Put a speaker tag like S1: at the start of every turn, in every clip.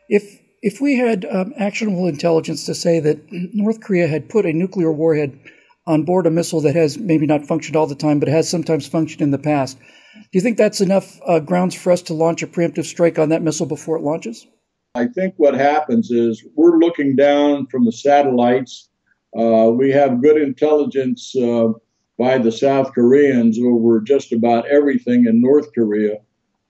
S1: If we had actionable intelligence to say that North Korea had put a nuclear warhead on board a missile that has maybe not functioned all the time, but has sometimes functioned in the past, do you think that's enough grounds for us to launch a preemptive strike on that missile before it launches?
S2: I think what happens is we're looking down from the satellites. We have good intelligence by the South Koreans over just about everything in North Korea.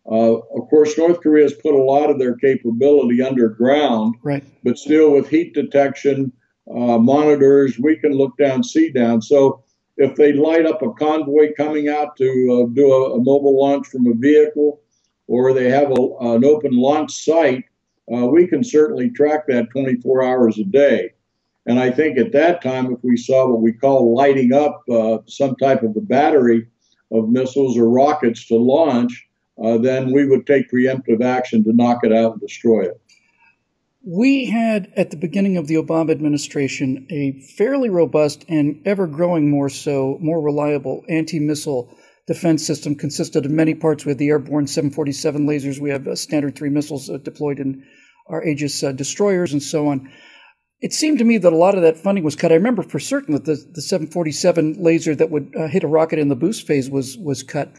S2: Of course, North Korea has put a lot of their capability underground,
S1: right?
S2: But still with heat detection monitors, we can look down, see down. So if they light up a convoy coming out to do a mobile launch from a vehicle, or they have an open launch site, we can certainly track that 24 hours a day. And I think at that time, if we saw what we call lighting up some type of a battery of missiles or rockets to launch, then we would take preemptive action to knock it out and destroy it.
S1: We had, at the beginning of the Obama administration, a fairly robust and ever-growing more reliable anti-missile defense system consisted of many parts. We had the airborne 747 lasers. We have Standard 3 missiles deployed in our Aegis destroyers and so on. It seemed to me that a lot of that funding was cut. I remember for certain that the 747 laser that would hit a rocket in the boost phase was cut.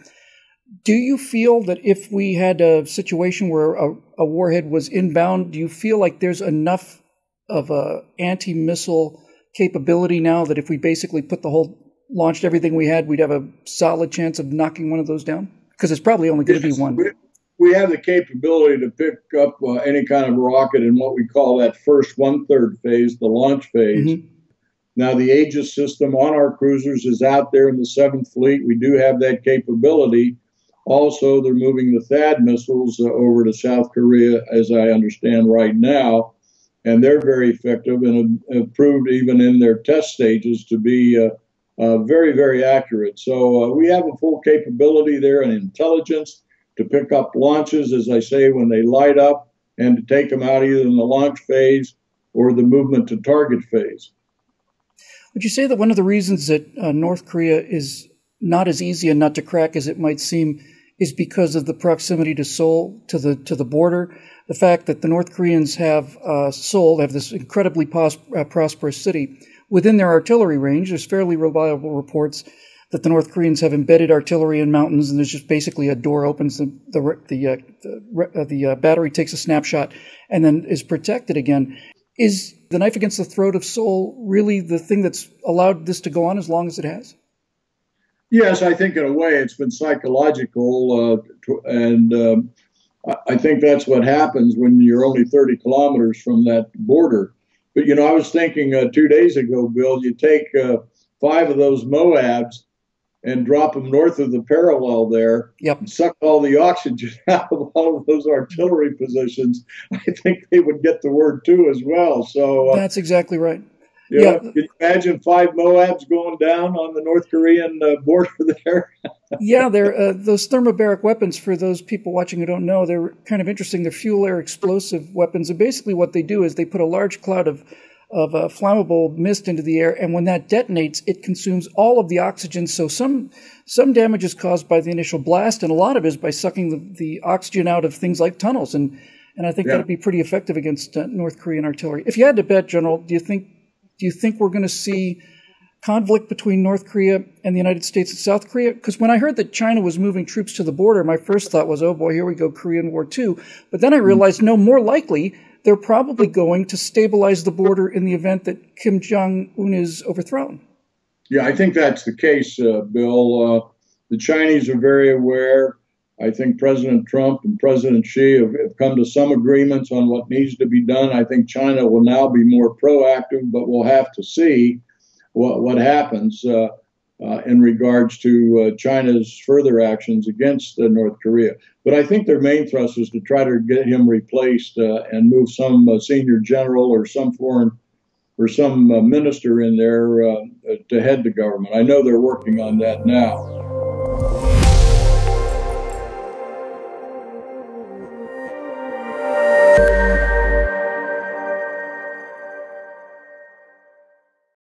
S1: Do you feel that if we had a situation where a warhead was inbound, do you feel like there's enough of a anti-missile capability now that if we basically launched everything we had, we'd have a solid chance of knocking one of those down? Because it's probably only going to be one.
S2: We have the capability to pick up any kind of rocket in what we call that first one-third phase, the launch phase. Mm-hmm. Now, the Aegis system on our cruisers is out there in the 7th Fleet. We do have that capability. Also, they're moving the THAAD missiles over to South Korea, as I understand right now, and they're very effective and have proved even in their test stages to be very, very accurate. So we have a full capability there and intelligence to pick up launches, as I say, when they light up, and to take them out either in the launch phase or the movement to target phase.
S1: Would you say that one of the reasons that North Korea is not as easy and not to crack as it might seem is because of the proximity to Seoul, to the border? The fact that the North Koreans have Seoul, have this incredibly prosperous city within their artillery range. There's fairly reliable reports that the North Koreans have embedded artillery in mountains, and there's just basically a door opens, the battery takes a snapshot, and then is protected again. Is the knife against the throat of Seoul really the thing that's allowed this to go on as long as it has?
S2: Yes, I think in a way it's been psychological, and I think that's what happens when you're only 30 kilometers from that border. But, you know, I was thinking 2 days ago, Bill, you take 5 of those Moabs and drop them north of the parallel there,
S1: yep,
S2: and suck all the oxygen out of all of those artillery positions, I think they would get the word too as well. So
S1: that's exactly right.
S2: Yeah. Can you imagine 5 Moabs going down on the North Korean border there?
S1: Yeah, they're those thermobaric weapons, for those people watching who don't know, they're kind of interesting. They're fuel-air explosive weapons. And basically what they do is they put a large cloud of flammable mist into the air, and when that detonates, it consumes all of the oxygen. So some damage is caused by the initial blast, and a lot of it is by sucking the oxygen out of things like tunnels. And I think that'd be pretty effective against North Korean artillery. If you had to bet, General, do you think we're going to see conflict between North Korea and the United States and South Korea? Because when I heard that China was moving troops to the border, my first thought was, oh boy, here we go, Korean War II. But then I realized, no, more likely, they're probably going to stabilize the border in the event that Kim Jong-un is overthrown.
S2: Yeah, I think that's the case, Bill. The Chinese are very aware. I think President Trump and President Xi have come to some agreements on what needs to be done. I think China will now be more proactive, but we'll have to see what happens in regards to China's further actions against North Korea. But I think their main thrust is to try to get him replaced and move some senior general or some foreign or some minister in there to head the government. I know they're working on that now.